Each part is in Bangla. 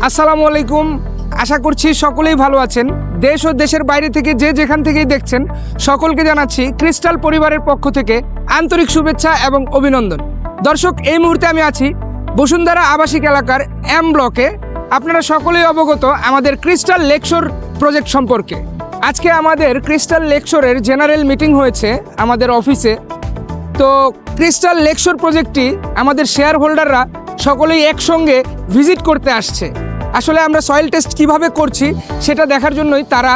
আসসালামু আলাইকুম। আশা করছি সকলেই ভালো আছেন। দেশ ও দেশের বাইরে থেকে যে যেখান থেকেই দেখছেন সকলকে জানাচ্ছি ক্রিস্টাল পরিবারের পক্ষ থেকে আন্তরিক শুভেচ্ছা এবং অভিনন্দন। দর্শক, এই মুহূর্তে আমি আছি বসুন্ধরা আবাসিক এলাকার এম ব্লকে। আপনারা সকলেই অবগত আমাদের ক্রিস্টাল লেকশোর প্রজেক্ট সম্পর্কে। আজকে আমাদের ক্রিস্টাল লেকশোরের জেনারেল মিটিং হয়েছে আমাদের অফিসে। তো ক্রিস্টাল লেকশোর প্রজেক্টটি আমাদের শেয়ার হোল্ডাররা সকলেই একসঙ্গে ভিজিট করতে আসছে। আসলে আমরা সয়েল টেস্ট কিভাবে করছি সেটা দেখার জন্যই তারা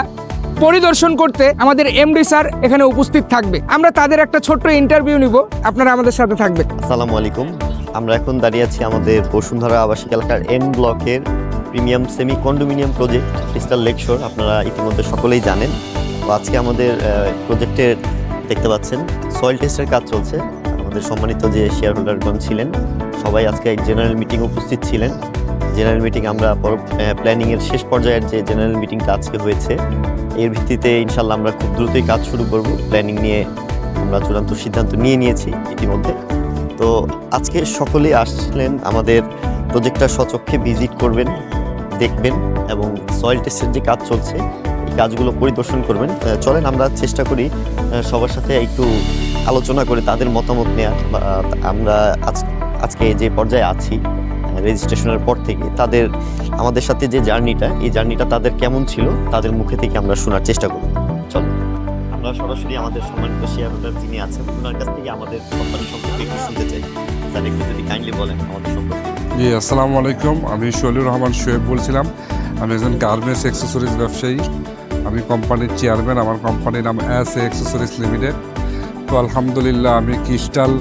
পরিদর্শন করতে আমাদের এমডি স্যার এখানে উপস্থিত থাকবে। আমরা তাদের একটা ছোট্ট ইন্টারভিউ নিব, আপনারা আমাদের সাথে থাকবেন। আসসালামু আলাইকুম। আমরা এখন দাঁড়িয়ে আছি আমাদের বসুন্ধরা আবাসিক এলাকার এন ব্লকের premium semi condominium project crystal Lakeshore. আপনারা ইতিমধ্যে সকলেই জানেন। তো আজকে আমাদের প্রজেক্টের দেখতে পাচ্ছেন সয়েল টেস্টের কাজ চলছে। আমাদের সম্মানিত যে শেয়ার হোল্ডারগণ ছিলেন সবাই আজকে এক জেনারেল মিটিং উপস্থিত ছিলেন। জেনারেল মিটিং আমরা প্ল্যানিংয়ের শেষ পর্যায়ের যে জেনারেল মিটিংটা আজকে হয়েছে, এর ভিত্তিতে ইনশাল্লাহ আমরা খুব দ্রুতই কাজ শুরু করব। প্ল্যানিং নিয়ে আমরা চূড়ান্ত সিদ্ধান্ত নিয়েছি ইতিমধ্যে। তো আজকে সকলেই আসছিলেন আমাদের প্রজেক্টটা স্বচক্ষে ভিজিট করবেন, দেখবেন এবং সয়েল টেস্টের যে কাজ চলছে এই কাজগুলো পরিদর্শন করবেন। চলেন আমরা চেষ্টা করি সবার সাথে একটু আলোচনা করে তাদের মতামত নেওয়ার। আমরা আজকে যে পর্যায়ে আছি রেজিস্ট্রেশনের পর থেকে আমাদের সাথে যে জার্নিটা তাদের কেমন ছিল তাদের মুখে থেকে আমরা শোনার চেষ্টা করব। চলো আমরা সরাসরি আমাদের সম্মানিত শেয়ার হোল্ডার যিনি আছেন ওনার কাছ থেকে আমাদের কোম্পানি সম্পর্কে একটু শুনতে চাই। স্যার একটু যদি কাইন্ডলি বলেন আমাদের সম্পর্কে। জি, আসসালামু আলাইকুম। আমি শৈলুর রহমান শোয়েব বলছিলাম। আমি একজন গার্মেন্টস অ্যাক্সেসরিজ ব্যবসায়ী। আমি কোম্পানির চেয়ারম্যান। আমার কোম্পানির নাম এস এ অ্যাক্সেসরিজ লিমিটেড। তো আলহামদুলিল্লাহ আমি ক্রিস্টাল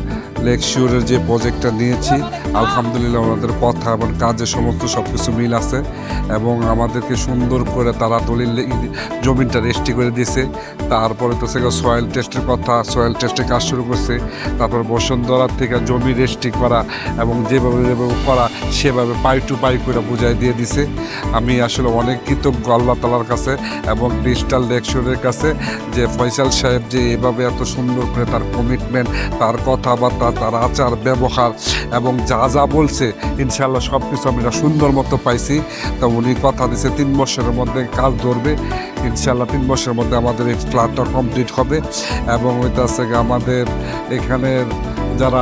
লেকশোরের যে প্রজেক্টটা নিয়েছি, আলহামদুলিল্লাহ ওনাদের কথা এবং কাজে সমস্ত সব কিছু মিল আছে এবং আমাদেরকে সুন্দর করে তারা দলিল জমিনটা রেজিস্ট্রি করে দিয়েছে। তারপরে তো সেখানে সয়েল টেস্টের কথা, সয়েল টেস্টের কাজ শুরু করছে। তারপর বসুন্ধরার থেকে জমি রেজিস্ট্রি করা এবং যেভাবে করা সেভাবে পাই টু পাই করে বুঝাই দিয়ে দিছে। আমি আসলে অনেক কৃতজ্ঞ আল্লাহ তাআলার কাছে এবং ক্রিস্টাল লেকশোরের কাছে যে ফয়সাল সাহেব যে এভাবে এত সুন্দর করে তার কমিটমেন্ট, তার কথাবার্তা, তার আচার ব্যবহার এবং যা যা বলছে ইনশাআল্লাহ সব কিছু আমি সুন্দর মতো পাইছি। তো উনি কথা দিয়েছে 3 বছরের মধ্যে কাজ ধরবে ইনশাআল্লাহ। 3 বছরের মধ্যে আমাদের এই ফ্ল্যাটটা কমপ্লিট হবে এবং ওইটা আছে আমাদের এখানের যারা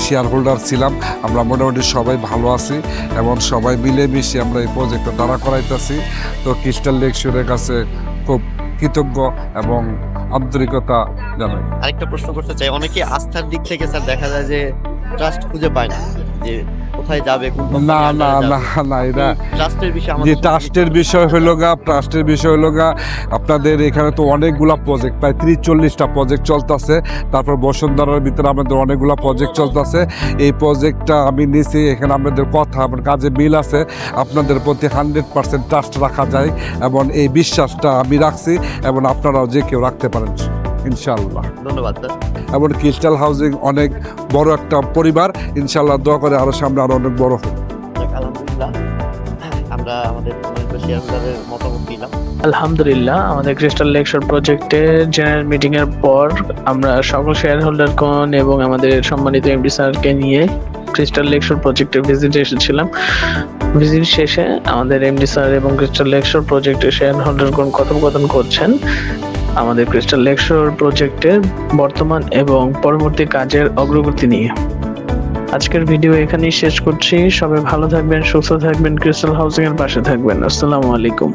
শেয়ার হোল্ডার ছিলাম আমরা মোটামুটি সবাই ভালো আছি এবং সবাই মিলেমিশে আমরা এই প্রজেক্টটা দাঁড়া করাইতেছি। তো ক্রিস্টাল লেকশোরের কাছে খুব কৃতজ্ঞ এবং আন্তরিকতা জানাই। আরেকটা প্রশ্ন করতে চাই, অনেকে আস্থার দিক থেকে স্যার দেখা যায় যে ট্রাস্ট খুঁজে পায় না যে কোথায় যাবে। না না না না, এটা ট্রাস্টের বিষয় যে ট্রাস্টের বিষয় হইল গা আপনাদের এখানে তো অনেকগুলা প্রজেক্ট, প্রায় 30-40টা প্রজেক্ট চলতেছে। তারপর বসুন্ধরার ভিতরে আমাদের অনেকগুলা প্রজেক্ট চলতেছে। এই প্রজেক্টটা আমি নিয়েছি, এখানে আমাদের কথা আমার কাজে মিল আছে। আপনাদের প্রতি 100% ট্রাস্ট রাখা যায় এবং এই বিশ্বাসটা আমি রাখছি এবং আপনারাও যে কেউ রাখতে পারেন ইনশাআল্লাহ। ধন্যবাদ স্যার। এবং ক্রিস্টাল হাউজিং অনেক বড় একটা পরিবার, ইনশাআল্লাহ দোয়া করে আরো সামনে আরো অনেক বড় হোক। আলহামদুলিল্লাহ আমরা আমাদের শেয়ার হোল্ডারের মতামত দিলাম। আলহামদুলিল্লাহ আমাদের ক্রিস্টাল লেকশোর প্রজেক্টের জেনারেল মিটিং এর পর আমরা সকল শেয়ার হোল্ডারগণ এবং আমাদের সম্মানিত এমডি স্যারকে নিয়ে ক্রিস্টাল লেকশোর প্রজেক্টের ভিজিটে এসেছিলাম। ভিজিট শেষে আমাদের এমডি স্যার এবং ক্রিস্টাল লেকশোর প্রজেক্টের শেয়ার হোল্ডারগণ কথোপকথন করছেন আমাদের ক্রিস্টাল লেকশোর প্রজেক্টের বর্তমান এবং পরবর্তী কাজের অগ্রগতি নিয়ে। আজকের ভিডিও এখানেই শেষ করছি। সবাই ভালো থাকবেন, সুস্থ থাকবেন, ক্রিস্টাল হাউজিং এর পাশে থাকবেন। আসসালামু আলাইকুম।